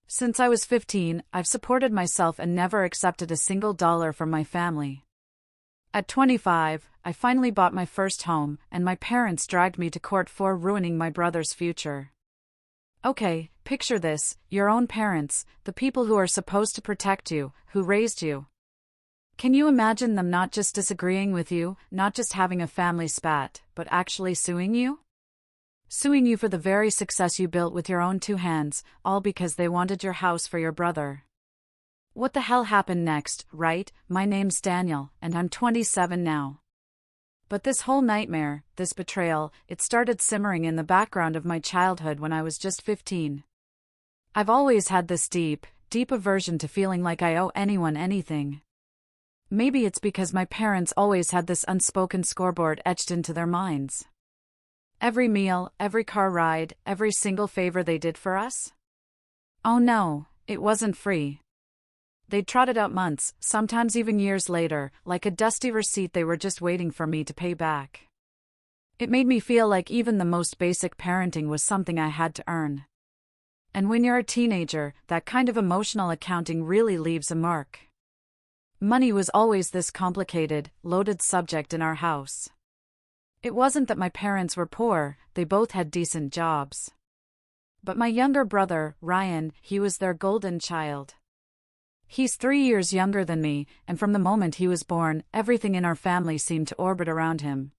Since I was 15, I've supported myself and never accepted a single dollar from my family. At 25, I finally bought my first home, and my parents dragged me to court for ruining my brother's future. Okay, picture this, your own parents, the people who are supposed to protect you, who raised you. Can you imagine them not just disagreeing with you, not just having a family spat, but actually suing you? Suing you for the very success you built with your own two hands, all because they wanted your house for your brother. What the hell happened next, right? My name's Daniel, and I'm 27 now. But this whole nightmare, this betrayal, it started simmering in the background of my childhood when I was just 15. I've always had this deep aversion to feeling like I owe anyone anything. Maybe it's because my parents always had this unspoken scoreboard etched into their minds. Every meal, every car ride, every single favor they did for us? Oh no, it wasn't free. They'd trotted out months, sometimes even years later, like a dusty receipt they were just waiting for me to pay back. It made me feel like even the most basic parenting was something I had to earn. And when you're a teenager, that kind of emotional accounting really leaves a mark. Money was always this complicated, loaded subject in our house. It wasn't that my parents were poor, they both had decent jobs. But my younger brother, Ryan, he was their golden child. He's 3 years younger than me, and from the moment he was born, everything in our family seemed to orbit around him.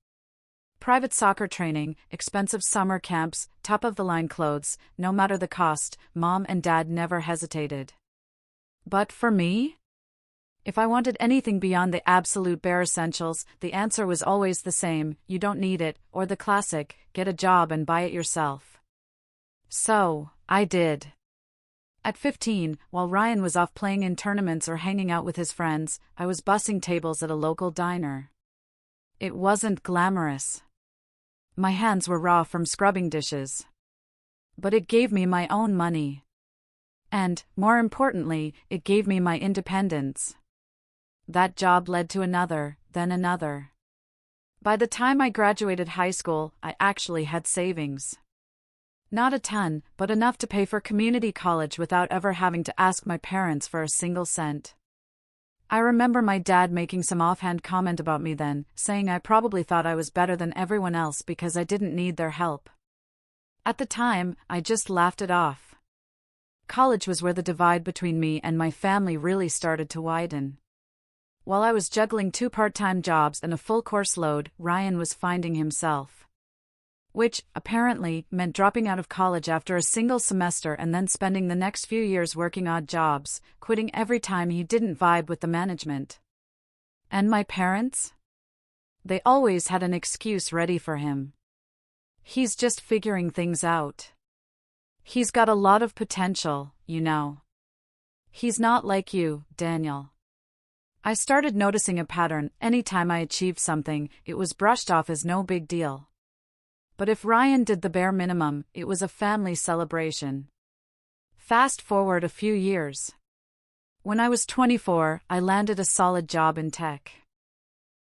Private soccer training, expensive summer camps, top-of-the-line clothes, no matter the cost, Mom and Dad never hesitated. But for me? If I wanted anything beyond the absolute bare essentials, the answer was always the same: you don't need it, or the classic, get a job and buy it yourself. So, I did. At 15, while Ryan was off playing in tournaments or hanging out with his friends, I was bussing tables at a local diner. It wasn't glamorous. My hands were raw from scrubbing dishes. But it gave me my own money. And, more importantly, it gave me my independence. That job led to another, then another. By the time I graduated high school, I actually had savings. Not a ton, but enough to pay for community college without ever having to ask my parents for a single cent. I remember my dad making some offhand comment about me then, saying I probably thought I was better than everyone else because I didn't need their help. At the time, I just laughed it off. College was where the divide between me and my family really started to widen. While I was juggling 2 part-time jobs and a full course load, Ryan was finding himself. Which, apparently, meant dropping out of college after a single semester and then spending the next few years working odd jobs, quitting every time he didn't vibe with the management. And my parents? They always had an excuse ready for him. He's just figuring things out. He's got a lot of potential, you know. He's not like you, Daniel. I started noticing a pattern. Anytime I achieved something, it was brushed off as no big deal. But if Ryan did the bare minimum, it was a family celebration. Fast forward a few years. When I was 24, I landed a solid job in tech.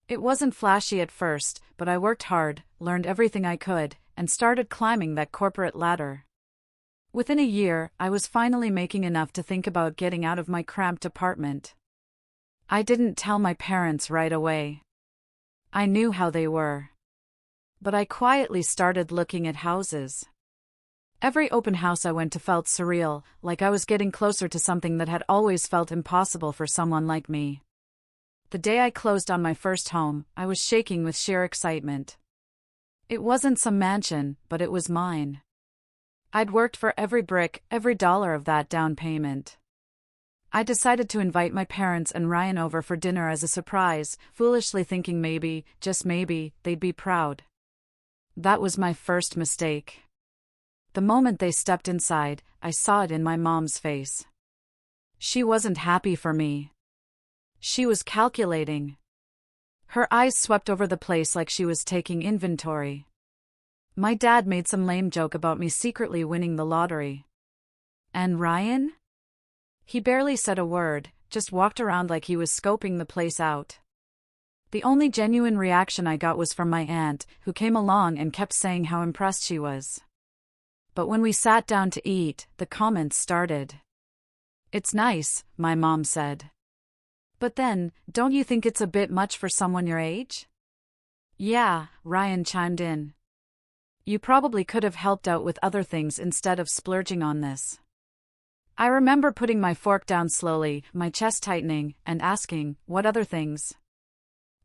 It wasn't flashy at first, but I worked hard, learned everything I could, and started climbing that corporate ladder. Within a year, I was finally making enough to think about getting out of my cramped apartment. I didn't tell my parents right away. I knew how they were. But I quietly started looking at houses. Every open house I went to felt surreal, like I was getting closer to something that had always felt impossible for someone like me. The day I closed on my first home, I was shaking with sheer excitement. It wasn't some mansion, but it was mine. I'd worked for every brick, every dollar of that down payment. I decided to invite my parents and Ryan over for dinner as a surprise, foolishly thinking maybe, just maybe, they'd be proud. That was my first mistake. The moment they stepped inside, I saw it in my mom's face. She wasn't happy for me. She was calculating. Her eyes swept over the place like she was taking inventory. My dad made some lame joke about me secretly winning the lottery. And Ryan? He barely said a word, just walked around like he was scoping the place out. The only genuine reaction I got was from my aunt, who came along and kept saying how impressed she was. But when we sat down to eat, the comments started. It's nice, my mom said. But then, don't you think it's a bit much for someone your age? Yeah, Ryan chimed in. You probably could have helped out with other things instead of splurging on this. I remember putting my fork down slowly, my chest tightening, and asking, what other things?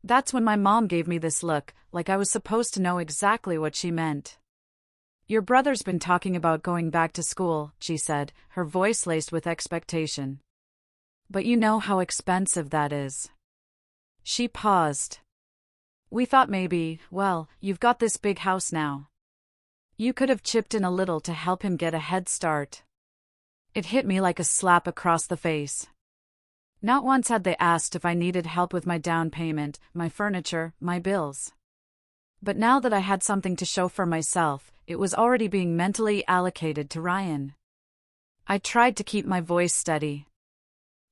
That's when my mom gave me this look, like I was supposed to know exactly what she meant. Your brother's been talking about going back to school, she said, her voice laced with expectation. But you know how expensive that is. She paused. We thought maybe, well, you've got this big house now. You could have chipped in a little to help him get a head start. It hit me like a slap across the face. Not once had they asked if I needed help with my down payment, my furniture, my bills. But now that I had something to show for myself, it was already being mentally allocated to Ryan. I tried to keep my voice steady.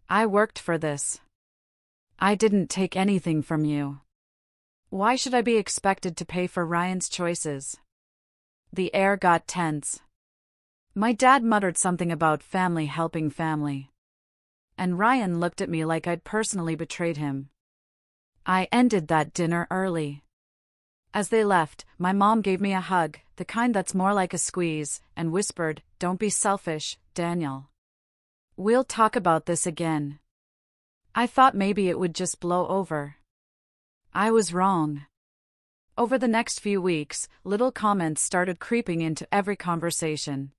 I worked for this. I didn't take anything from you. Why should I be expected to pay for Ryan's choices? The air got tense. My dad muttered something about family helping family. And Ryan looked at me like I'd personally betrayed him. I ended that dinner early. As they left, my mom gave me a hug, the kind that's more like a squeeze, and whispered, "Don't be selfish, Daniel. We'll talk about this again." I thought maybe it would just blow over. I was wrong. Over the next few weeks, little comments started creeping into every conversation.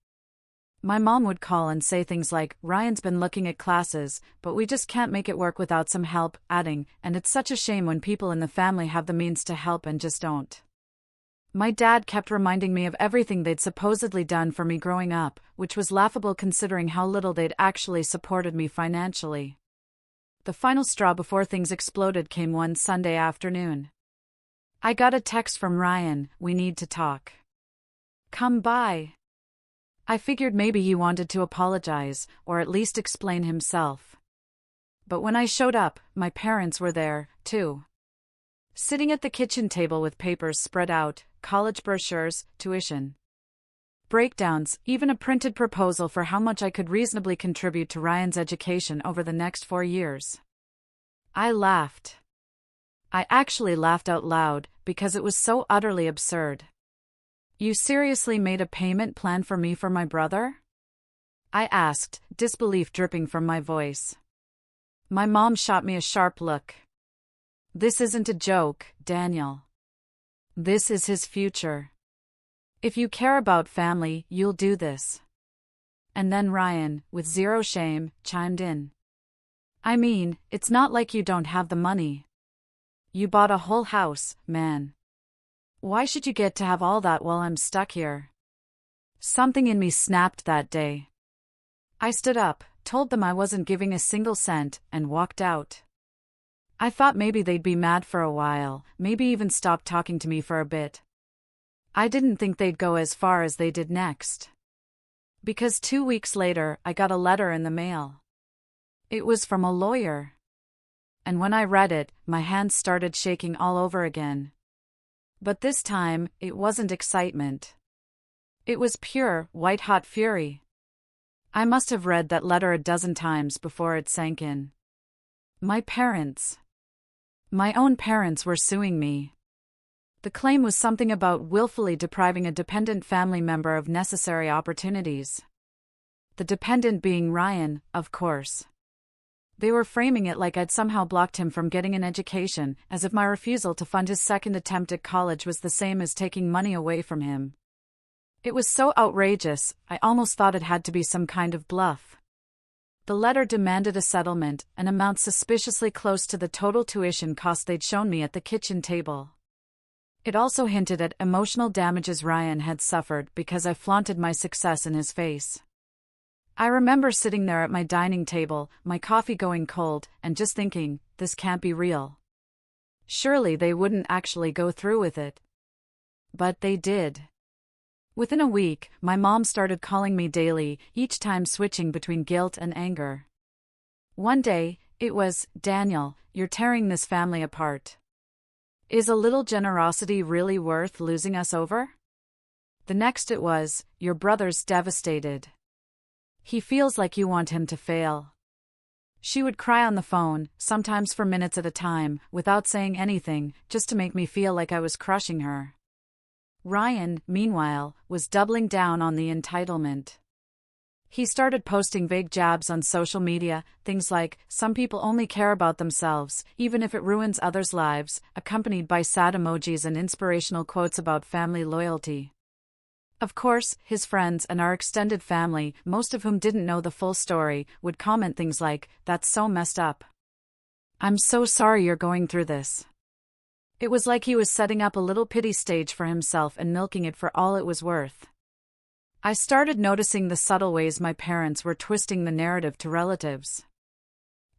My mom would call and say things like, "Ryan's been looking at classes, but we just can't make it work without some help," adding, "And it's such a shame when people in the family have the means to help and just don't." My dad kept reminding me of everything they'd supposedly done for me growing up, which was laughable considering how little they'd actually supported me financially. The final straw before things exploded came one Sunday afternoon. I got a text from Ryan, "We need to talk. Come by." I figured maybe he wanted to apologize, or at least explain himself. But when I showed up, my parents were there, too. Sitting at the kitchen table with papers spread out, college brochures, tuition breakdowns, even a printed proposal for how much I could reasonably contribute to Ryan's education over the next 4 years. I laughed. I actually laughed out loud, because it was so utterly absurd. You seriously made a payment plan for me for my brother? I asked, disbelief dripping from my voice. My mom shot me a sharp look. This isn't a joke, Daniel. This is his future. If you care about family, you'll do this. And then Ryan, with zero shame, chimed in. I mean, it's not like you don't have the money. You bought a whole house, man. Why should you get to have all that while I'm stuck here? Something in me snapped that day. I stood up, told them I wasn't giving a single cent, and walked out. I thought maybe they'd be mad for a while, maybe even stop talking to me for a bit. I didn't think they'd go as far as they did next. Because 2 weeks later, I got a letter in the mail. It was from a lawyer. And when I read it, my hands started shaking all over again. But this time, it wasn't excitement. It was pure, white-hot fury. I must have read that letter a dozen times before it sank in. My parents. My own parents were suing me. The claim was something about willfully depriving a dependent family member of necessary opportunities. The dependent being Ryan, of course. They were framing it like I'd somehow blocked him from getting an education, as if my refusal to fund his second attempt at college was the same as taking money away from him. It was so outrageous, I almost thought it had to be some kind of bluff. The letter demanded a settlement, an amount suspiciously close to the total tuition cost they'd shown me at the kitchen table. It also hinted at emotional damages Ryan had suffered because I flaunted my success in his face. I remember sitting there at my dining table, my coffee going cold, and just thinking, this can't be real. Surely they wouldn't actually go through with it. But they did. Within a week, my mom started calling me daily, each time switching between guilt and anger. One day, it was, "Daniel, you're tearing this family apart. Is a little generosity really worth losing us over?" The next it was, "Your brother's devastated. He feels like you want him to fail. She would cry on the phone, sometimes for minutes at a time, without saying anything, just to make me feel like I was crushing her. Ryan, meanwhile, was doubling down on the entitlement. He started posting vague jabs on social media, things like, "Some people only care about themselves, even if it ruins others' lives," accompanied by sad emojis and inspirational quotes about family loyalty. Of course, his friends and our extended family, most of whom didn't know the full story, would comment things like, "That's so messed up. I'm so sorry you're going through this." It was like he was setting up a little pity stage for himself and milking it for all it was worth. I started noticing the subtle ways my parents were twisting the narrative to relatives.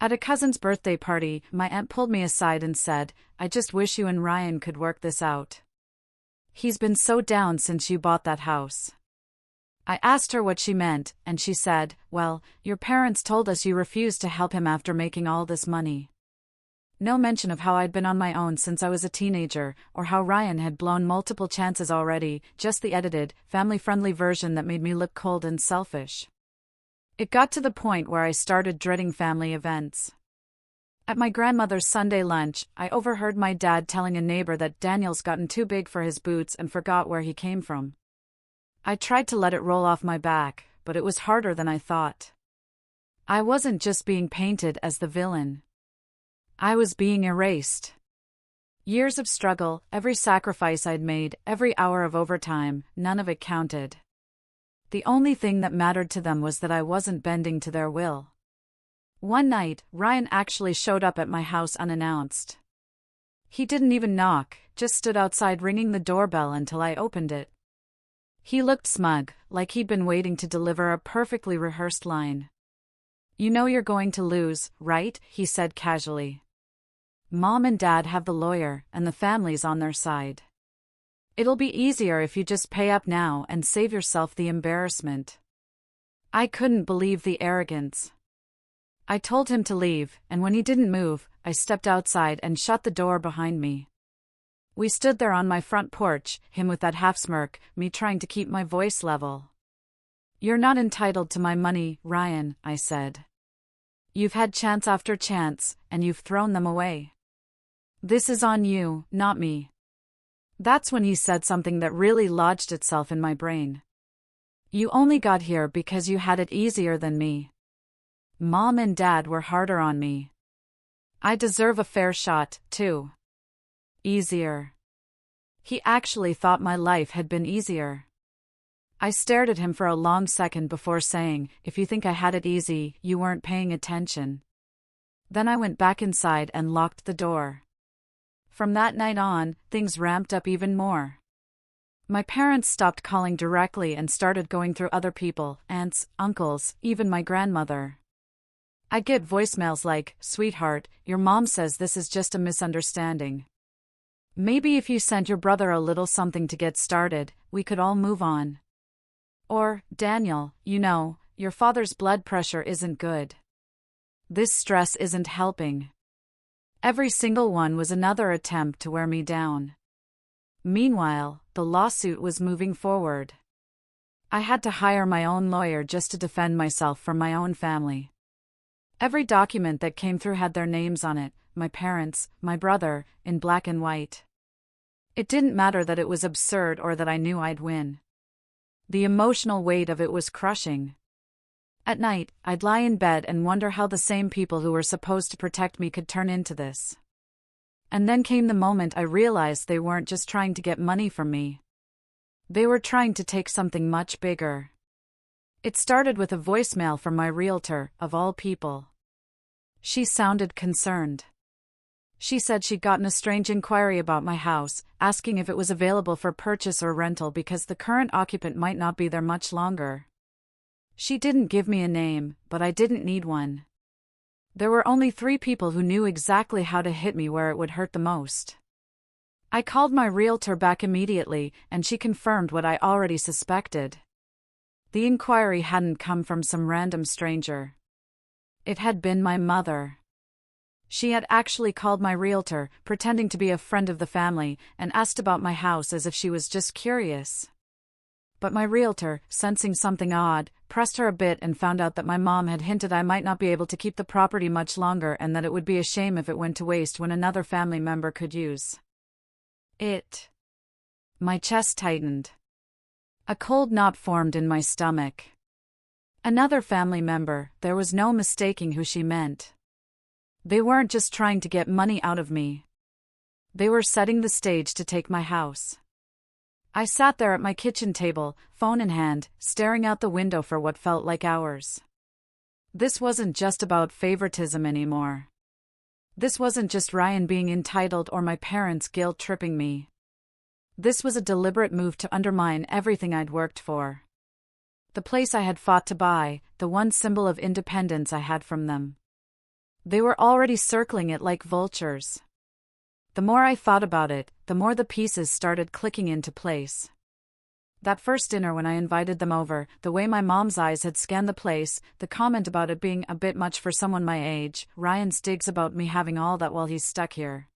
At a cousin's birthday party, my aunt pulled me aside and said, "I just wish you and Ryan could work this out. He's been so down since you bought that house." I asked her what she meant, and she said, "Well, your parents told us you refused to help him after making all this money." No mention of how I'd been on my own since I was a teenager, or how Ryan had blown multiple chances already, just the edited, family-friendly version that made me look cold and selfish. It got to the point where I started dreading family events. At my grandmother's Sunday lunch, I overheard my dad telling a neighbor that Daniel's gotten too big for his boots and forgot where he came from. I tried to let it roll off my back, but it was harder than I thought. I wasn't just being painted as the villain. I was being erased. Years of struggle, every sacrifice I'd made, every hour of overtime, none of it counted. The only thing that mattered to them was that I wasn't bending to their will. One night, Ryan actually showed up at my house unannounced. He didn't even knock, just stood outside ringing the doorbell until I opened it. He looked smug, like he'd been waiting to deliver a perfectly rehearsed line. "You know you're going to lose, right?" he said casually. "Mom and Dad have the lawyer, and the family's on their side. It'll be easier if you just pay up now and save yourself the embarrassment." I couldn't believe the arrogance. I told him to leave, and when he didn't move, I stepped outside and shut the door behind me. We stood there on my front porch, him with that half-smirk, me trying to keep my voice level. "You're not entitled to my money, Ryan," I said. "You've had chance after chance, and you've thrown them away. This is on you, not me." That's when he said something that really lodged itself in my brain. "You only got here because you had it easier than me. Mom and Dad were harder on me. I deserve a fair shot, too." Easier. He actually thought my life had been easier. I stared at him for a long second before saying, "If you think I had it easy, you weren't paying attention." Then I went back inside and locked the door. From that night on, things ramped up even more. My parents stopped calling directly and started going through other people, aunts, uncles, even my grandmother. I'd get voicemails like, "Sweetheart, your mom says this is just a misunderstanding. Maybe if you sent your brother a little something to get started, we could all move on." Or, "Daniel, you know, your father's blood pressure isn't good. This stress isn't helping." Every single one was another attempt to wear me down. Meanwhile, the lawsuit was moving forward. I had to hire my own lawyer just to defend myself from my own family. Every document that came through had their names on it, my parents, my brother, in black and white. It didn't matter that it was absurd or that I knew I'd win. The emotional weight of it was crushing. At night, I'd lie in bed and wonder how the same people who were supposed to protect me could turn into this. And then came the moment I realized they weren't just trying to get money from me. They were trying to take something much bigger. It started with a voicemail from my realtor, of all people. She sounded concerned. She said she'd gotten a strange inquiry about my house, asking if it was available for purchase or rental because the current occupant might not be there much longer. She didn't give me a name, but I didn't need one. There were only 3 people who knew exactly how to hit me where it would hurt the most. I called my realtor back immediately, and she confirmed what I already suspected. The inquiry hadn't come from some random stranger. It had been my mother. She had actually called my realtor, pretending to be a friend of the family, and asked about my house as if she was just curious. But my realtor, sensing something odd, pressed her a bit and found out that my mom had hinted I might not be able to keep the property much longer and that it would be a shame if it went to waste when another family member could use it. My chest tightened. A cold knot formed in my stomach. Another family member, there was no mistaking who she meant. They weren't just trying to get money out of me. They were setting the stage to take my house. I sat there at my kitchen table, phone in hand, staring out the window for what felt like hours. This wasn't just about favoritism anymore. This wasn't just Ryan being entitled or my parents guilt-tripping me. This was a deliberate move to undermine everything I'd worked for. The place I had fought to buy, the one symbol of independence I had from them. They were already circling it like vultures. The more I thought about it, the more the pieces started clicking into place. That first dinner when I invited them over, the way my mom's eyes had scanned the place, the comment about it being a bit much for someone my age, Ryan's digs about me having all that while he's stuck here.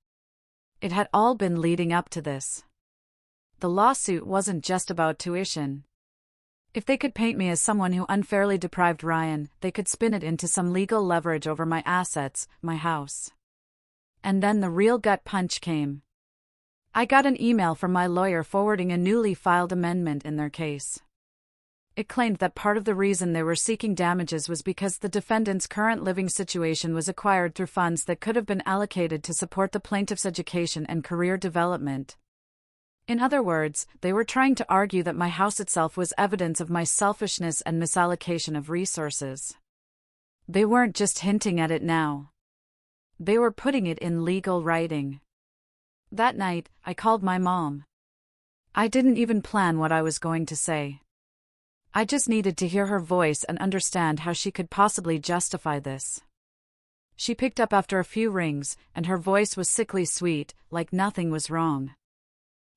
It had all been leading up to this. The lawsuit wasn't just about tuition. If they could paint me as someone who unfairly deprived Ryan, they could spin it into some legal leverage over my assets, my house. And then the real gut punch came. I got an email from my lawyer forwarding a newly filed amendment in their case. It claimed that part of the reason they were seeking damages was because the defendant's current living situation was acquired through funds that could have been allocated to support the plaintiff's education and career development. In other words, they were trying to argue that my house itself was evidence of my selfishness and misallocation of resources. They weren't just hinting at it now. They were putting it in legal writing. That night, I called my mom. I didn't even plan what I was going to say. I just needed to hear her voice and understand how she could possibly justify this. She picked up after a few rings, and her voice was sickly sweet, like nothing was wrong.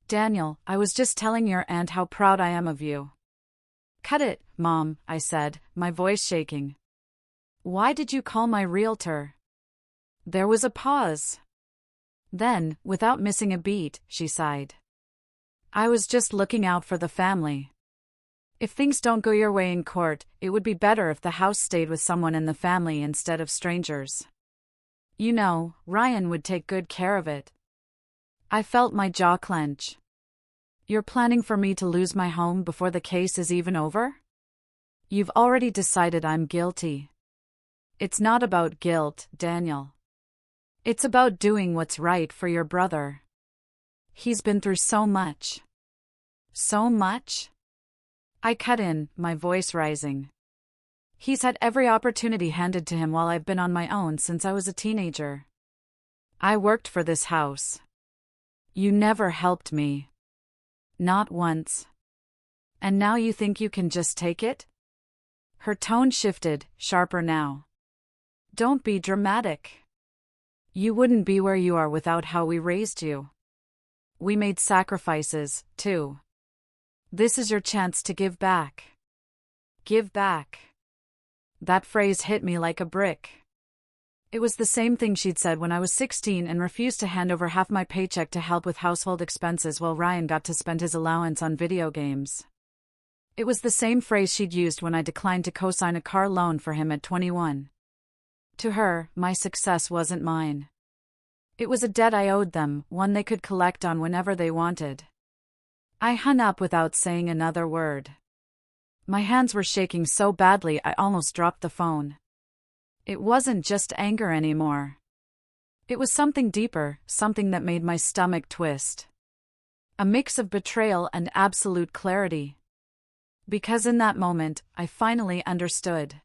"Daniel, I was just telling your aunt how proud I am of you." "Cut it, Mom," I said, my voice shaking. "Why did you call my realtor?" There was a pause. Then, without missing a beat, she sighed. "I was just looking out for the family. If things don't go your way in court, it would be better if the house stayed with someone in the family instead of strangers. You know, Ryan would take good care of it." I felt my jaw clench. "You're planning for me to lose my home before the case is even over? You've already decided I'm guilty." "It's not about guilt, Daniel. It's about doing what's right for your brother. He's been through so much." "So much?" I cut in, my voice rising. "He's had every opportunity handed to him while I've been on my own since I was a teenager. I worked for this house. You never helped me. Not once. And now you think you can just take it?" Her tone shifted, sharper now. "Don't be dramatic. You wouldn't be where you are without how we raised you. We made sacrifices, too. This is your chance to give back." Give back. That phrase hit me like a brick. It was the same thing she'd said when I was 16 and refused to hand over half my paycheck to help with household expenses while Ryan got to spend his allowance on video games. It was the same phrase she'd used when I declined to co-sign a car loan for him at 21. To her, my success wasn't mine. It was a debt I owed them, one they could collect on whenever they wanted. I hung up without saying another word. My hands were shaking so badly I almost dropped the phone. It wasn't just anger anymore. It was something deeper, something that made my stomach twist. A mix of betrayal and absolute clarity. Because in that moment, I finally understood.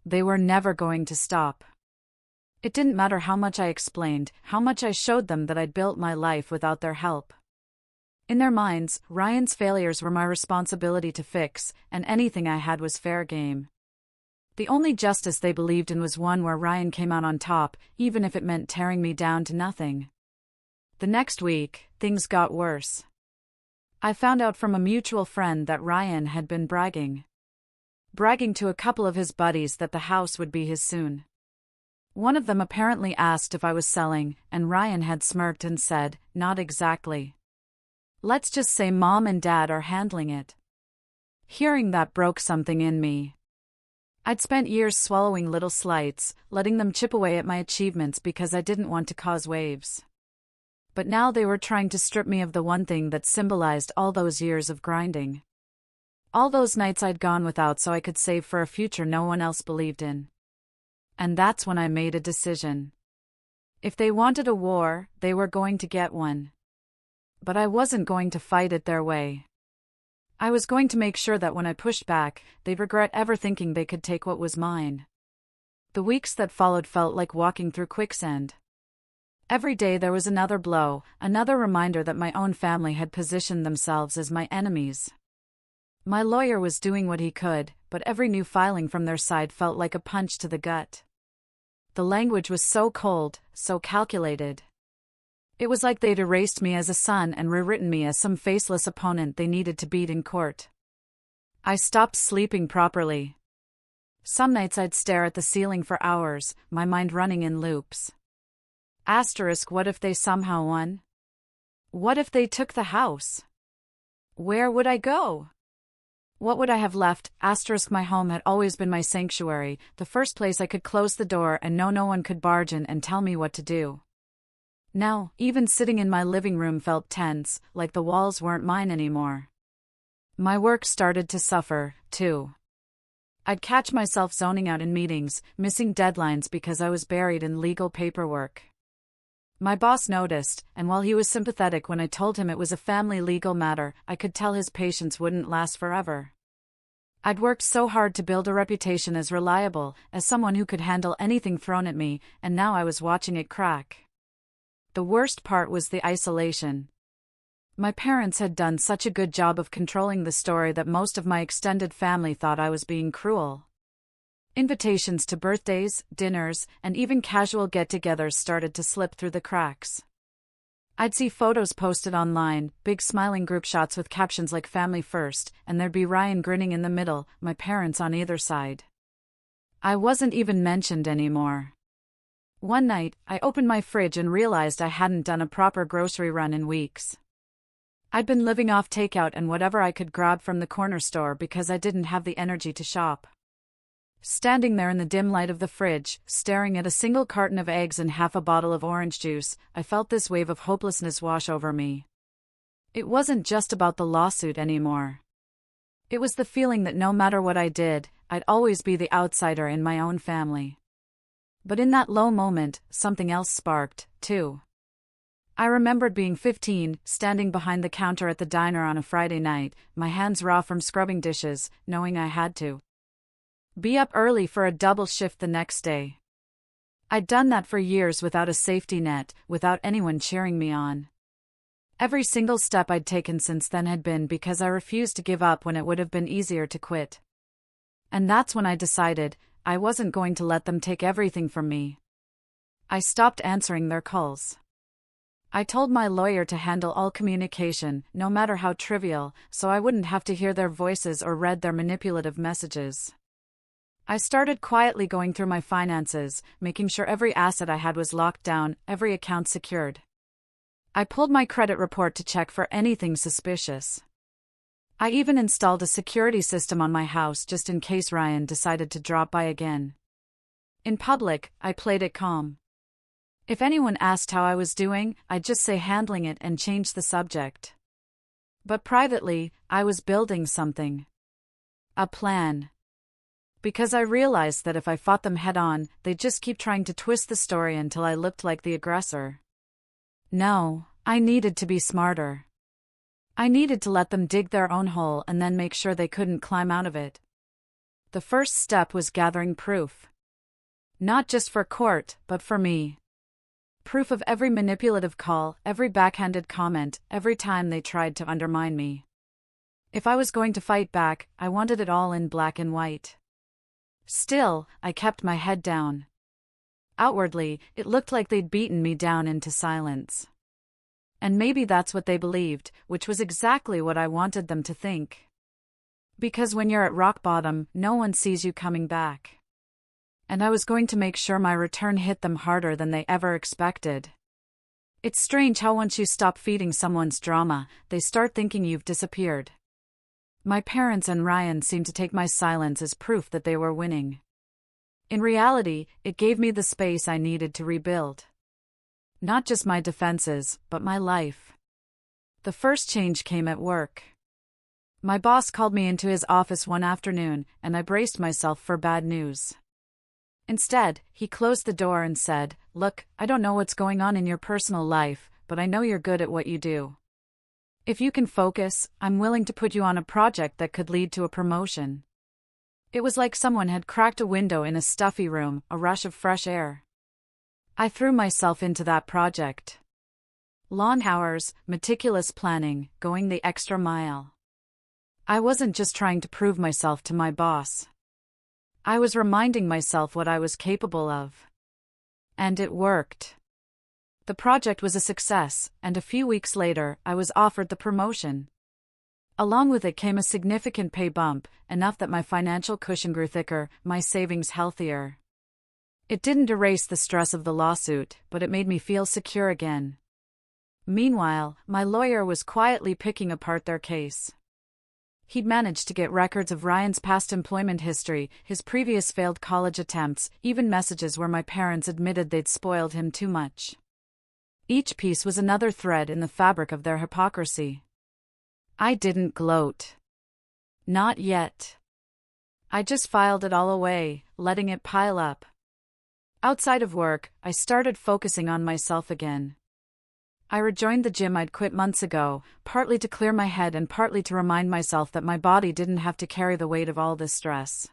They were never going to stop. It didn't matter how much I explained, how much I showed them that I'd built my life without their help. In their minds, Ryan's failures were my responsibility to fix, and anything I had was fair game. The only justice they believed in was one where Ryan came out on top, even if it meant tearing me down to nothing. The next week, things got worse. I found out from a mutual friend that Ryan had been bragging to a couple of his buddies that the house would be his soon. One of them apparently asked if I was selling, and Ryan had smirked and said, "Not exactly. Let's just say Mom and Dad are handling it." Hearing that broke something in me. I'd spent years swallowing little slights, letting them chip away at my achievements because I didn't want to cause waves. But now they were trying to strip me of the one thing that symbolized all those years of grinding. All those nights I'd gone without so I could save for a future no one else believed in. And that's when I made a decision. If they wanted a war, they were going to get one. But I wasn't going to fight it their way. I was going to make sure that when I pushed back, they'd regret ever thinking they could take what was mine. The weeks that followed felt like walking through quicksand. Every day there was another blow, another reminder that my own family had positioned themselves as my enemies. My lawyer was doing what he could, but every new filing from their side felt like a punch to the gut. The language was so cold, so calculated. It was like they'd erased me as a son and rewritten me as some faceless opponent they needed to beat in court. I stopped sleeping properly. Some nights I'd stare at the ceiling for hours, my mind running in loops. What if they somehow won? What if they took the house? Where would I go? What would I have left? My home had always been my sanctuary, the first place I could close the door and know no one could barge in and tell me what to do. Now, even sitting in my living room felt tense, like the walls weren't mine anymore. My work started to suffer, too. I'd catch myself zoning out in meetings, missing deadlines because I was buried in legal paperwork. My boss noticed, and while he was sympathetic when I told him it was a family legal matter, I could tell his patience wouldn't last forever. I'd worked so hard to build a reputation as reliable, as someone who could handle anything thrown at me, and now I was watching it crack. The worst part was the isolation. My parents had done such a good job of controlling the story that most of my extended family thought I was being cruel. Invitations to birthdays, dinners, and even casual get-togethers started to slip through the cracks. I'd see photos posted online, big smiling group shots with captions like "Family First," and there'd be Ryan grinning in the middle, my parents on either side. I wasn't even mentioned anymore. One night, I opened my fridge and realized I hadn't done a proper grocery run in weeks. I'd been living off takeout and whatever I could grab from the corner store because I didn't have the energy to shop. Standing there in the dim light of the fridge, staring at a single carton of eggs and half a bottle of orange juice, I felt this wave of hopelessness wash over me. It wasn't just about the lawsuit anymore. It was the feeling that no matter what I did, I'd always be the outsider in my own family. But in that low moment, something else sparked, too. I remembered being 15, standing behind the counter at the diner on a Friday night, my hands raw from scrubbing dishes, knowing I had to be up early for a double shift the next day. I'd done that for years without a safety net, without anyone cheering me on. Every single step I'd taken since then had been because I refused to give up when it would have been easier to quit. And that's when I decided I wasn't going to let them take everything from me. I stopped answering their calls. I told my lawyer to handle all communication, no matter how trivial, so I wouldn't have to hear their voices or read their manipulative messages. I started quietly going through my finances, making sure every asset I had was locked down, every account secured. I pulled my credit report to check for anything suspicious. I even installed a security system on my house just in case Ryan decided to drop by again. In public, I played it calm. If anyone asked how I was doing, I'd just say handling it and change the subject. But privately, I was building something. A plan. Because I realized that if I fought them head-on, they'd just keep trying to twist the story until I looked like the aggressor. No, I needed to be smarter. I needed to let them dig their own hole and then make sure they couldn't climb out of it. The first step was gathering proof. Not just for court, but for me. Proof of every manipulative call, every backhanded comment, every time they tried to undermine me. If I was going to fight back, I wanted it all in black and white. Still, I kept my head down. Outwardly, it looked like they'd beaten me down into silence. And maybe that's what they believed, which was exactly what I wanted them to think. Because when you're at rock bottom, no one sees you coming back. And I was going to make sure my return hit them harder than they ever expected. It's strange how once you stop feeding someone's drama, they start thinking you've disappeared. My parents and Ryan seemed to take my silence as proof that they were winning. In reality, it gave me the space I needed to rebuild. Not just my defenses, but my life. The first change came at work. My boss called me into his office one afternoon, and I braced myself for bad news. Instead, he closed the door and said, "Look, I don't know what's going on in your personal life, but I know you're good at what you do. If you can focus, I'm willing to put you on a project that could lead to a promotion." It was like someone had cracked a window in a stuffy room, a rush of fresh air. I threw myself into that project. Long hours, meticulous planning, going the extra mile. I wasn't just trying to prove myself to my boss. I was reminding myself what I was capable of. And it worked. The project was a success, and a few weeks later, I was offered the promotion. Along with it came a significant pay bump, enough that my financial cushion grew thicker, my savings healthier. It didn't erase the stress of the lawsuit, but it made me feel secure again. Meanwhile, my lawyer was quietly picking apart their case. He'd managed to get records of Ryan's past employment history, his previous failed college attempts, even messages where my parents admitted they'd spoiled him too much. Each piece was another thread in the fabric of their hypocrisy. I didn't gloat. Not yet. I just filed it all away, letting it pile up. Outside of work, I started focusing on myself again. I rejoined the gym I'd quit months ago, partly to clear my head and partly to remind myself that my body didn't have to carry the weight of all this stress.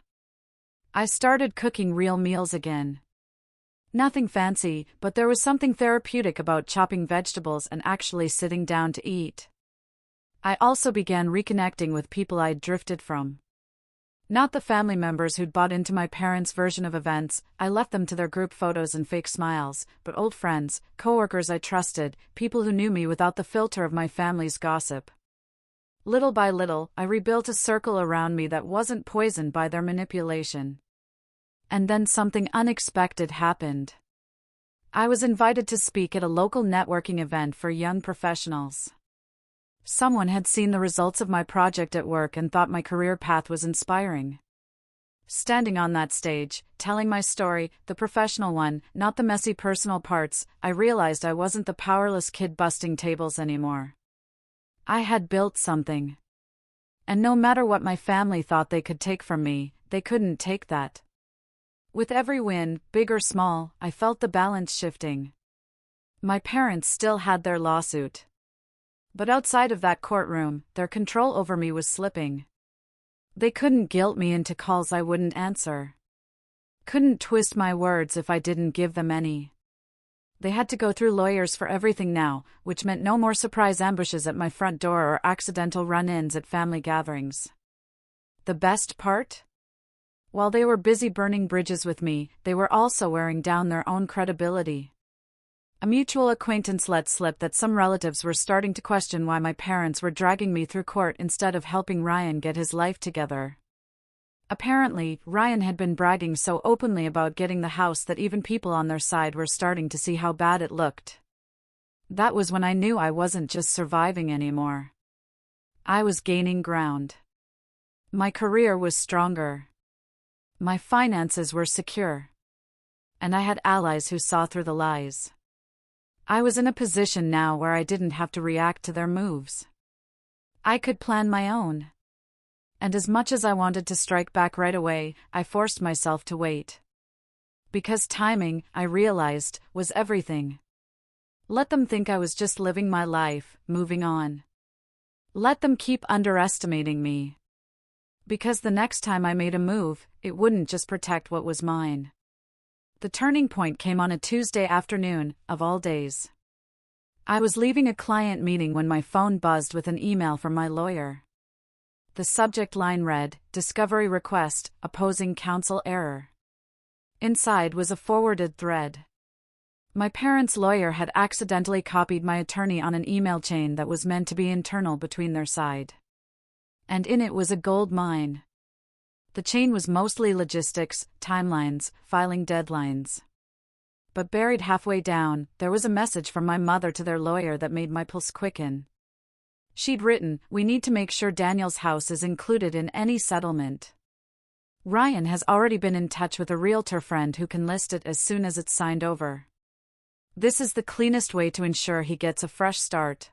I started cooking real meals again. Nothing fancy, but there was something therapeutic about chopping vegetables and actually sitting down to eat. I also began reconnecting with people I'd drifted from. Not the family members who'd bought into my parents' version of events, I left them to their group photos and fake smiles, but old friends, coworkers I trusted, people who knew me without the filter of my family's gossip. Little by little, I rebuilt a circle around me that wasn't poisoned by their manipulation. And then something unexpected happened. I was invited to speak at a local networking event for young professionals. Someone had seen the results of my project at work and thought my career path was inspiring. Standing on that stage, telling my story, the professional one, not the messy personal parts, I realized I wasn't the powerless kid busting tables anymore. I had built something. And no matter what my family thought they could take from me, they couldn't take that. With every win, big or small, I felt the balance shifting. My parents still had their lawsuit. But outside of that courtroom, their control over me was slipping. They couldn't guilt me into calls I wouldn't answer. Couldn't twist my words if I didn't give them any. They had to go through lawyers for everything now, which meant no more surprise ambushes at my front door or accidental run-ins at family gatherings. The best part? While they were busy burning bridges with me, they were also wearing down their own credibility. A mutual acquaintance let slip that some relatives were starting to question why my parents were dragging me through court instead of helping Ryan get his life together. Apparently, Ryan had been bragging so openly about getting the house that even people on their side were starting to see how bad it looked. That was when I knew I wasn't just surviving anymore. I was gaining ground. My career was stronger. My finances were secure. And I had allies who saw through the lies. I was in a position now where I didn't have to react to their moves. I could plan my own. And as much as I wanted to strike back right away, I forced myself to wait. Because timing, I realized, was everything. Let them think I was just living my life, moving on. Let them keep underestimating me. Because the next time I made a move, it wouldn't just protect what was mine. The turning point came on a Tuesday afternoon, of all days. I was leaving a client meeting when my phone buzzed with an email from my lawyer. The subject line read, "Discovery request, opposing counsel error." Inside was a forwarded thread. My parents' lawyer had accidentally copied my attorney on an email chain that was meant to be internal between their side. And in it was a gold mine. The chain was mostly logistics, timelines, filing deadlines. But buried halfway down, there was a message from my mother to their lawyer that made my pulse quicken. She'd written, "We need to make sure Daniel's house is included in any settlement. Ryan has already been in touch with a realtor friend who can list it as soon as it's signed over. This is the cleanest way to ensure he gets a fresh start."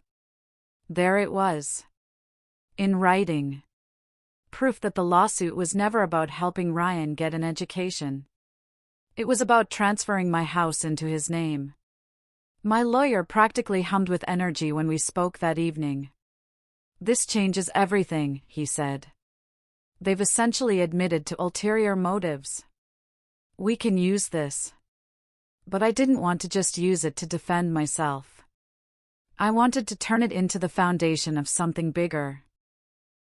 There it was. In writing. Proof that the lawsuit was never about helping Ryan get an education. It was about transferring my house into his name. My lawyer practically hummed with energy when we spoke that evening. "This changes everything," he said. "They've essentially admitted to ulterior motives. We can use this." But I didn't want to just use it to defend myself. I wanted to turn it into the foundation of something bigger.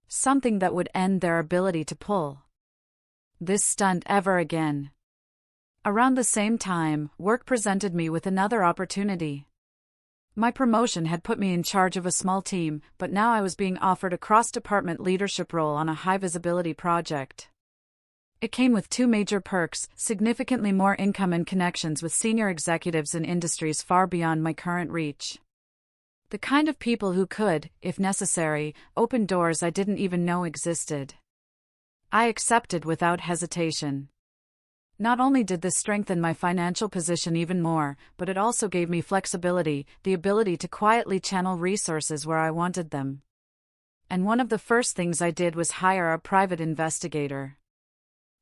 Something that would end their ability to pull this stunt ever again. Around the same time, work presented me with another opportunity. My promotion had put me in charge of a small team, but now I was being offered a cross-department leadership role on a high-visibility project. It came with two major perks: significantly more income and connections with senior executives in industries far beyond my current reach. The kind of people who could, if necessary, open doors I didn't even know existed. I accepted without hesitation. Not only did this strengthen my financial position even more, but it also gave me flexibility, the ability to quietly channel resources where I wanted them. And one of the first things I did was hire a private investigator.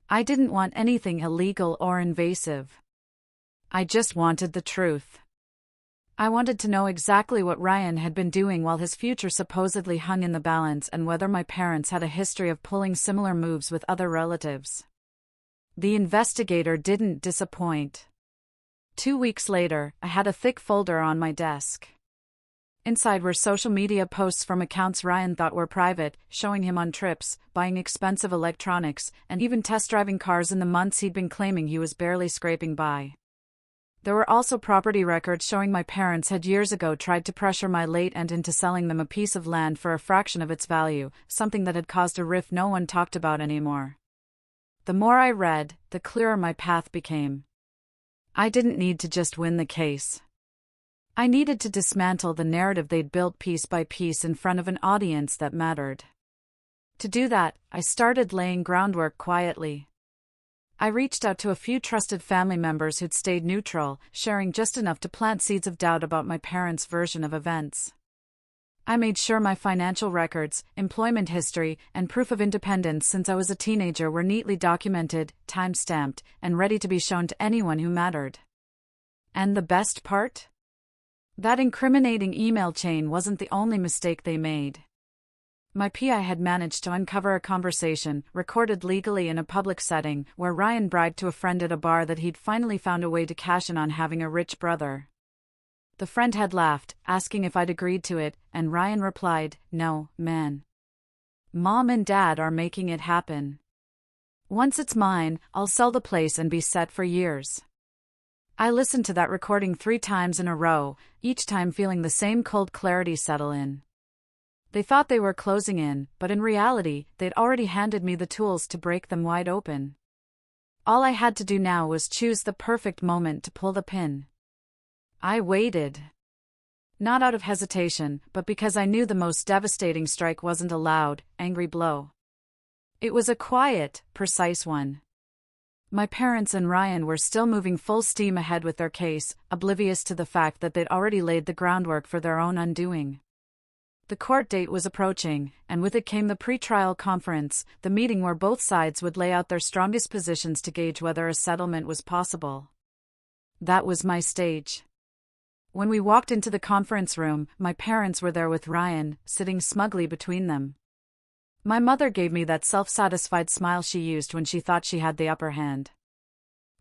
I didn't want anything illegal or invasive. I just wanted the truth. I wanted to know exactly what Ryan had been doing while his future supposedly hung in the balance, and whether my parents had a history of pulling similar moves with other relatives. The investigator didn't disappoint. 2 weeks later, I had a thick folder on my desk. Inside were social media posts from accounts Ryan thought were private, showing him on trips, buying expensive electronics, and even test-driving cars in the months he'd been claiming he was barely scraping by. There were also property records showing my parents had years ago tried to pressure my late aunt into selling them a piece of land for a fraction of its value, something that had caused a rift no one talked about anymore. The more I read, the clearer my path became. I didn't need to just win the case. I needed to dismantle the narrative they'd built piece by piece in front of an audience that mattered. To do that, I started laying groundwork quietly. I reached out to a few trusted family members who'd stayed neutral, sharing just enough to plant seeds of doubt about my parents' version of events. I made sure my financial records, employment history, and proof of independence since I was a teenager were neatly documented, time-stamped, and ready to be shown to anyone who mattered. And the best part? That incriminating email chain wasn't the only mistake they made. My PI had managed to uncover a conversation, recorded legally in a public setting, where Ryan bragged to a friend at a bar that he'd finally found a way to cash in on having a rich brother. The friend had laughed, asking if I'd agreed to it, and Ryan replied, "No, man. Mom and Dad are making it happen. Once it's mine, I'll sell the place and be set for years." I listened to that recording 3 times in a row, each time feeling the same cold clarity settle in. They thought they were closing in, but in reality, they'd already handed me the tools to break them wide open. All I had to do now was choose the perfect moment to pull the pin. I waited. Not out of hesitation, but because I knew the most devastating strike wasn't a loud, angry blow. It was a quiet, precise one. My parents and Ryan were still moving full steam ahead with their case, oblivious to the fact that they'd already laid the groundwork for their own undoing. The court date was approaching, and with it came the pre-trial conference, the meeting where both sides would lay out their strongest positions to gauge whether a settlement was possible. That was my stage. When we walked into the conference room, my parents were there with Ryan, sitting smugly between them. My mother gave me that self-satisfied smile she used when she thought she had the upper hand.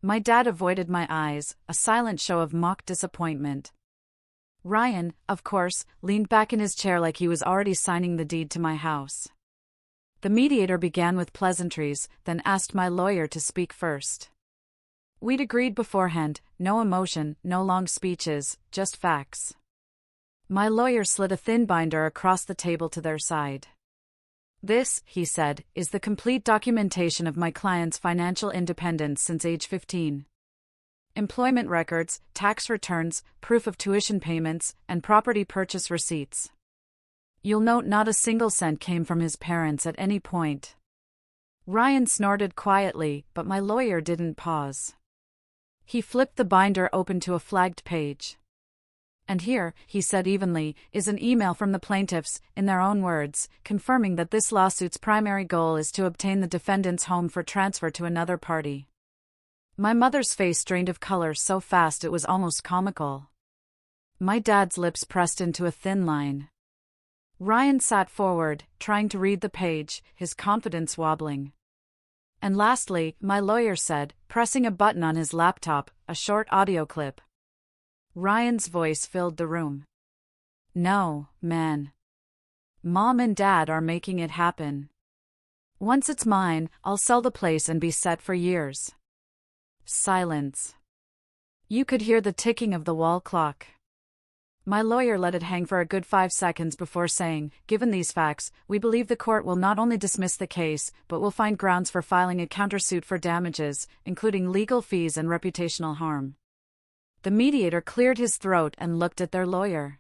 My dad avoided my eyes, a silent show of mock disappointment. Ryan, of course, leaned back in his chair like he was already signing the deed to my house. The mediator began with pleasantries, then asked my lawyer to speak first. We'd agreed beforehand, no emotion, no long speeches, just facts. My lawyer slid a thin binder across the table to their side. "This," he said, "is the complete documentation of my client's financial independence since age 15. Employment records, tax returns, proof of tuition payments, and property purchase receipts. You'll note not a single cent came from his parents at any point. Ryan snorted quietly, but my lawyer didn't pause. He flipped the binder open to a flagged page. And here, he said evenly, is an email from the plaintiffs, in their own words, confirming that this lawsuit's primary goal is to obtain the defendant's home for transfer to another party. My mother's face drained of color so fast it was almost comical. My dad's lips pressed into a thin line. Ryan sat forward, trying to read the page, his confidence wobbling. And lastly, my lawyer said, pressing a button on his laptop, a short audio clip. Ryan's voice filled the room. No, man. Mom and Dad are making it happen. Once it's mine, I'll sell the place and be set for years. Silence. You could hear the ticking of the wall clock. My lawyer let it hang for a good 5 seconds before saying, given these facts, we believe the court will not only dismiss the case, but will find grounds for filing a countersuit for damages, including legal fees and reputational harm. The mediator cleared his throat and looked at their lawyer.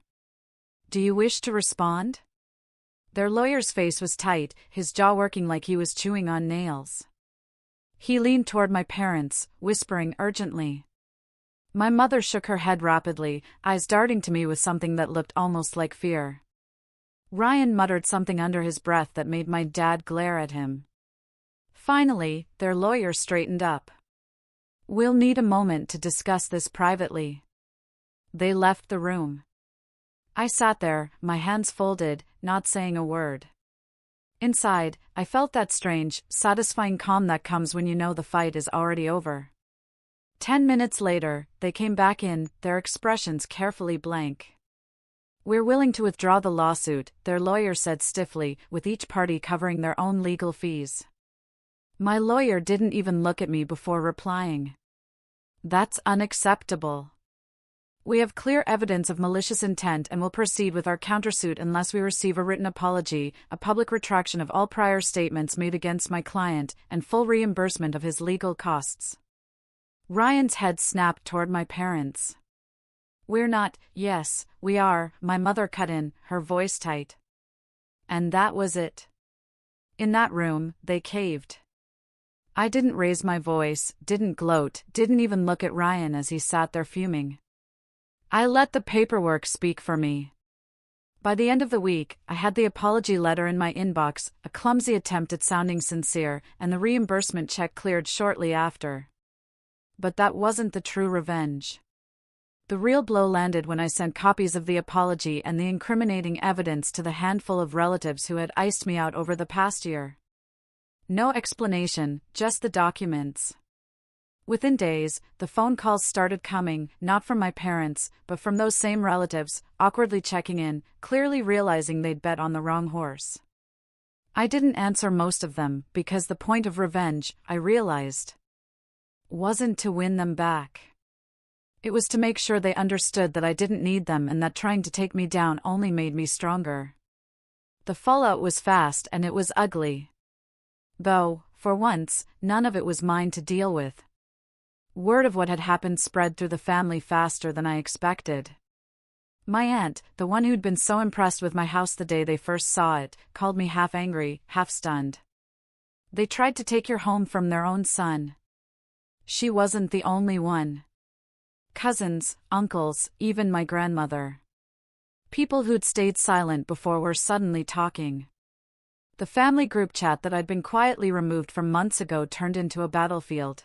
Do you wish to respond? Their lawyer's face was tight, his jaw working like he was chewing on nails. He leaned toward my parents, whispering urgently. My mother shook her head rapidly, eyes darting to me with something that looked almost like fear. Ryan muttered something under his breath that made my dad glare at him. Finally, their lawyer straightened up. We'll need a moment to discuss this privately. They left the room. I sat there, my hands folded, not saying a word. Inside, I felt that strange, satisfying calm that comes when you know the fight is already over. 10 minutes later, they came back in, their expressions carefully blank. We're willing to withdraw the lawsuit, their lawyer said stiffly, with each party covering their own legal fees. My lawyer didn't even look at me before replying. That's unacceptable. We have clear evidence of malicious intent and will proceed with our countersuit unless we receive a written apology, a public retraction of all prior statements made against my client, and full reimbursement of his legal costs. Ryan's head snapped toward my parents. We're not. Yes, we are, my mother cut in, her voice tight. And that was it. In that room, they caved. I didn't raise my voice, didn't gloat, didn't even look at Ryan as he sat there fuming. I let the paperwork speak for me. By the end of the week, I had the apology letter in my inbox, a clumsy attempt at sounding sincere, and the reimbursement check cleared shortly after. But that wasn't the true revenge. The real blow landed when I sent copies of the apology and the incriminating evidence to the handful of relatives who had iced me out over the past year. No explanation, just the documents. Within days, the phone calls started coming, not from my parents, but from those same relatives, awkwardly checking in, clearly realizing they'd bet on the wrong horse. I didn't answer most of them, because the point of revenge, I realized, wasn't to win them back. It was to make sure they understood that I didn't need them and that trying to take me down only made me stronger. The fallout was fast and it was ugly. Though, for once, none of it was mine to deal with. Word of what had happened spread through the family faster than I expected. My aunt, the one who'd been so impressed with my house the day they first saw it, called me half angry, half stunned. They tried to take your home from their own son. She wasn't the only one. Cousins, uncles, even my grandmother. People who'd stayed silent before were suddenly talking. The family group chat that I'd been quietly removed from months ago turned into a battlefield.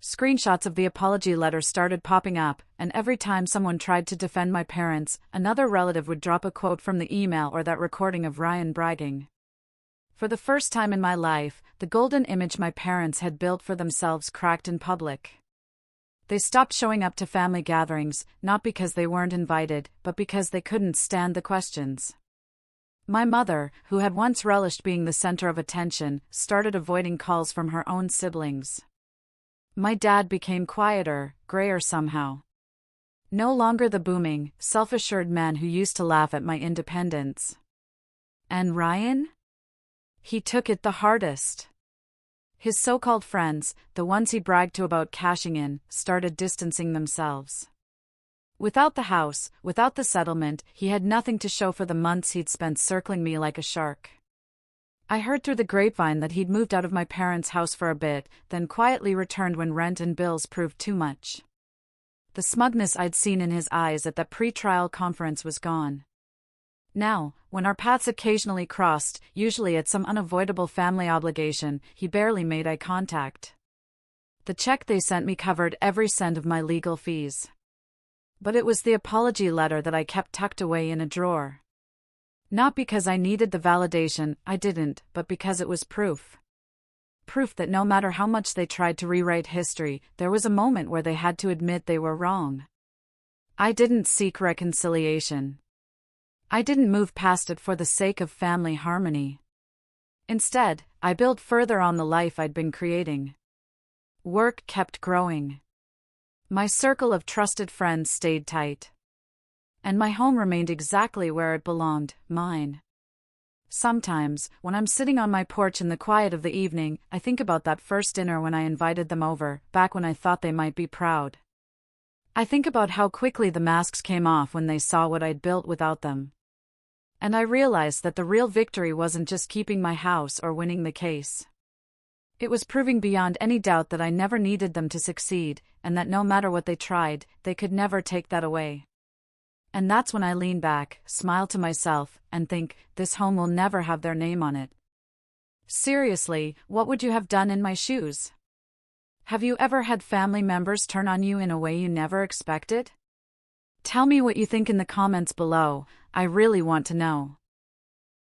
Screenshots of the apology letter started popping up, and every time someone tried to defend my parents, another relative would drop a quote from the email or that recording of Ryan bragging. For the first time in my life, the golden image my parents had built for themselves cracked in public. They stopped showing up to family gatherings, not because they weren't invited, but because they couldn't stand the questions. My mother, who had once relished being the center of attention, started avoiding calls from her own siblings. My dad became quieter, grayer somehow. No longer the booming, self-assured man who used to laugh at my independence. And Ryan? He took it the hardest. His so-called friends, the ones he bragged to about cashing in, started distancing themselves. Without the house, without the settlement, he had nothing to show for the months he'd spent circling me like a shark. I heard through the grapevine that he'd moved out of my parents' house for a bit, then quietly returned when rent and bills proved too much. The smugness I'd seen in his eyes at that pre-trial conference was gone. Now, when our paths occasionally crossed, usually at some unavoidable family obligation, he barely made eye contact. The check they sent me covered every cent of my legal fees. But it was the apology letter that I kept tucked away in a drawer. Not because I needed the validation, I didn't, but because it was proof. Proof that no matter how much they tried to rewrite history, there was a moment where they had to admit they were wrong. I didn't seek reconciliation. I didn't move past it for the sake of family harmony. Instead, I built further on the life I'd been creating. Work kept growing. My circle of trusted friends stayed tight. And my home remained exactly where it belonged, mine. Sometimes, when I'm sitting on my porch in the quiet of the evening, I think about that first dinner when I invited them over, back when I thought they might be proud. I think about how quickly the masks came off when they saw what I'd built without them. And I realized that the real victory wasn't just keeping my house or winning the case. It was proving beyond any doubt that I never needed them to succeed, and that no matter what they tried, they could never take that away. And that's when I lean back, smile to myself, and think, this home will never have their name on it. Seriously, what would you have done in my shoes? Have you ever had family members turn on you in a way you never expected? Tell me what you think in the comments below. I really want to know.